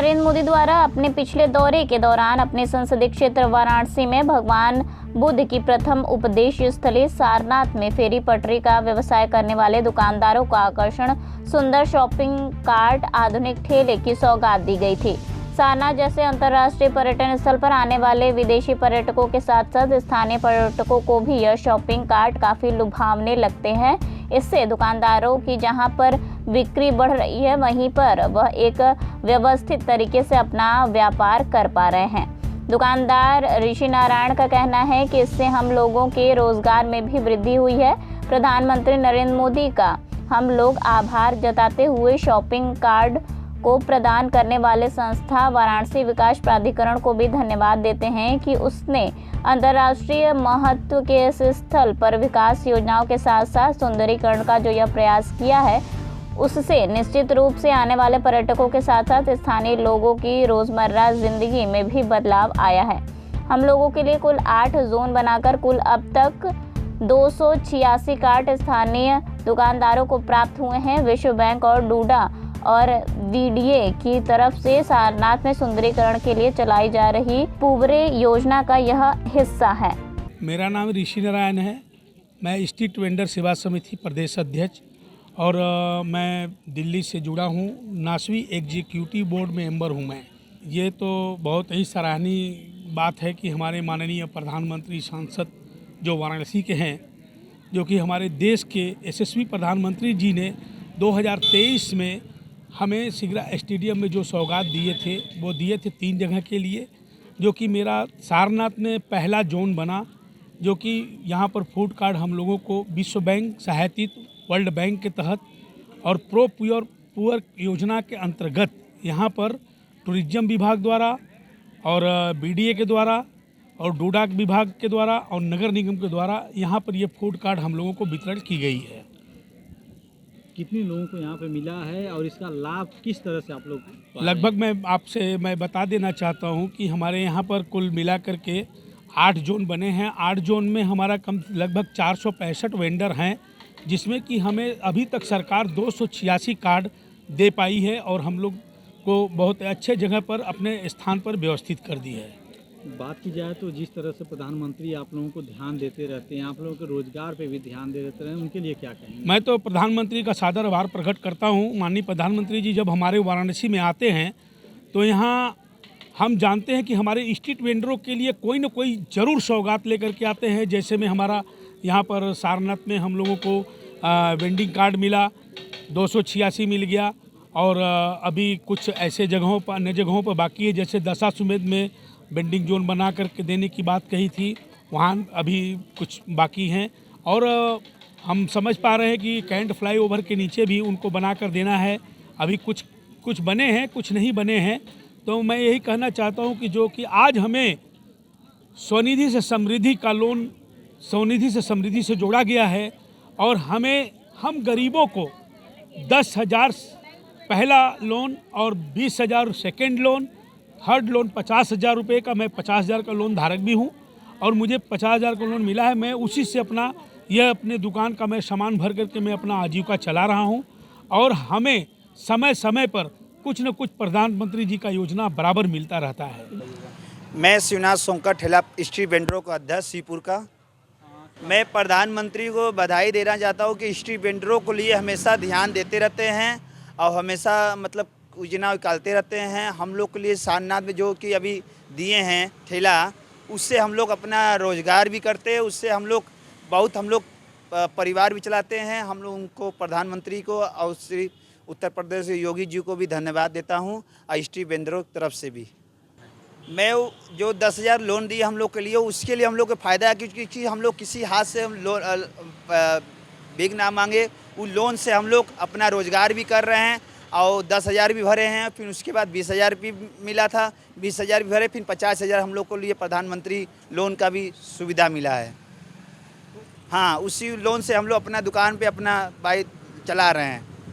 नरेंद्र मोदी द्वारा अपने पिछले दौरे के दौरान अपने संसदीय क्षेत्र वाराणसी में भगवान बुद्ध की प्रथम उपदेश स्थली सारनाथ में फेरी पटरी का व्यवसाय करने वाले दुकानदारों को आकर्षण सुंदर शॉपिंग कार्ट, आधुनिक ठेले की सौगात दी गई थी। सारनाथ जैसे अंतर्राष्ट्रीय पर्यटन स्थल पर आने वाले विदेशी पर्यटकों के साथ साथ स्थानीय पर्यटकों को भी यह शॉपिंग कार्ट काफी लुभावने लगते हैं। इससे दुकानदारों की जहां पर बिक्री बढ़ रही है, वहीं पर वह एक व्यवस्थित तरीके से अपना व्यापार कर पा रहे हैं। दुकानदार ऋषि नारायण का कहना है कि इससे हम लोगों के रोजगार में भी वृद्धि हुई है। प्रधानमंत्री नरेंद्र मोदी का हम लोग आभार जताते हुए शॉपिंग कार्ड को प्रदान करने वाले संस्था वाराणसी विकास प्राधिकरण को भी धन्यवाद देते हैं कि उसने अंतर्राष्ट्रीय महत्व के इस स्थल पर विकास योजनाओं के साथ साथ सुंदरीकरण का जो यह प्रयास किया है, उससे निश्चित रूप से आने वाले पर्यटकों के साथ साथ स्थानीय लोगों की रोजमर्रा जिंदगी में भी बदलाव आया है। हम लोगों के लिए कुल 8 जोन बनाकर कुल अब तक 286 कार्ड स्थानीय दुकानदारों को प्राप्त हुए हैं। विश्व बैंक और डूडा और वीडीए की तरफ से सारनाथ में सुंदरीकरण के लिए चलाई जा रही पूवरे योजना का यह हिस्सा है। मेरा नाम ऋषि नारायण है। मैं स्ट्रीट वेंडर सेवा समिति प्रदेश अध्यक्ष और मैं दिल्ली से जुड़ा हूँ। नासवी एग्जीक्यूटिव बोर्ड मेंबर हूँ मैं। ये तो बहुत ही सराहनीय बात है कि हमारे माननीय प्रधानमंत्री सांसद जो वाराणसी के हैं, जो कि हमारे देश के यशस्वी प्रधानमंत्री जी ने 2023 में हमें सिगरा स्टेडियम में जो सौगात दिए थे, वो दिए थे 3 जगह के लिए, जो कि मेरा सारनाथ में पहला जोन बना, जो कि यहाँ पर फूड कार्ड हम लोगों को विश्व बैंक सहायतित वर्ल्ड बैंक के तहत और प्रो प्योर पुअर योजना के अंतर्गत यहाँ पर टूरिज्म विभाग द्वारा और बीडीए के द्वारा और डूडा विभाग के द्वारा और नगर निगम के द्वारा यहाँ पर ये फूड कार्ड हम लोगों को वितरण की गई है। कितने लोगों को यहाँ पे मिला है और इसका लाभ किस तरह से आप लोग? लगभग मैं बता देना चाहता हूँ कि हमारे यहाँ पर कुल मिला करके 8 जोन बने हैं। 8 जोन में हमारा लगभग 465 वेंडर हैं, जिसमें कि हमें अभी तक सरकार 286 कार्ड दे पाई है और हम लोग को बहुत अच्छे जगह पर अपने स्थान पर व्यवस्थित कर दी है। बात की जाए तो जिस तरह से प्रधानमंत्री आप लोगों को ध्यान देते रहते हैं, आप लोगों के रोजगार पे भी ध्यान देते रहे, उनके लिए क्या कहेंगे? मैं तो प्रधानमंत्री का सादर आभार प्रकट करता हूँ। माननीय प्रधानमंत्री जी जब हमारे वाराणसी में आते हैं तो यहाँ हम जानते हैं कि हमारे स्ट्रीट वेंडरों के लिए कोई न कोई ज़रूर सौगात लेकर के आते हैं। जैसे में हमारा यहाँ पर सारनाथ में हम लोगों को वेंडिंग कार्ड मिला, 286 मिल गया और अभी कुछ ऐसे जगहों पर अन्य जगहों पर बाकी है। जैसे दशाश्वमेध में वेंडिंग जोन बना करके देने की बात कही थी, वहाँ अभी कुछ बाकी हैं और हम समझ पा रहे हैं कि कैंट फ्लाईओवर के नीचे भी उनको बना कर देना है। अभी कुछ बने हैं, कुछ नहीं बने हैं। तो मैं यही कहना चाहता हूँ कि जो कि आज हमें स्वनिधि से समृद्धि का लोन स्वनिधि से समृद्धि से जोड़ा गया है और हम गरीबों को 10,000 पहला लोन और 20,000 सेकेंड लोन, थर्ड लोन 50,000 रुपये का, मैं 50,000 का लोन धारक भी हूँ और मुझे 50,000 का लोन मिला है। मैं उसी से अपने दुकान का मैं सामान भर करके मैं अपना आजीविका चला रहा हूँ और हमें समय समय पर कुछ न कुछ प्रधानमंत्री जी का योजना बराबर मिलता रहता है। मैं शिवनाथ सोंकर, ठेला स्ट्रीट वेंडरों का अध्यक्ष सीपुर का। मैं प्रधानमंत्री को बधाई देना चाहता हूँ कि स्ट्रीट वेंडरों को लिए हमेशा ध्यान देते रहते हैं और हमेशा मतलब योजना निकालते रहते हैं। हम लोग के लिए सारनाथ में जो कि अभी दिए हैं ठेला, उससे हम लोग अपना रोज़गार भी करते हैं, उससे हम लोग परिवार भी चलाते हैं। हम लोग उनको प्रधानमंत्री को और श्री उत्तर प्रदेश योगी जी को भी धन्यवाद देता हूँ और स्ट्रीट वेंडरों की तरफ से भी। मैं जो 10,000 लोन दिए हम लोग के लिए, उसके लिए हम लोग को फ़ायदा है क्योंकि हम लोग किसी हाथ से हम लोन भीख ना मांगे। उस लोन से हम लोग अपना रोज़गार भी कर रहे हैं और 10,000 भी भरे हैं। फिर उसके बाद 20,000 भी मिला था, 20,000 भी भरे, फिर 50,000 हम लोग को लिए प्रधानमंत्री लोन का भी सुविधा मिला है। हाँ, उसी लोन से हम लोग अपना दुकान पे अपना बाइक चला रहे हैं।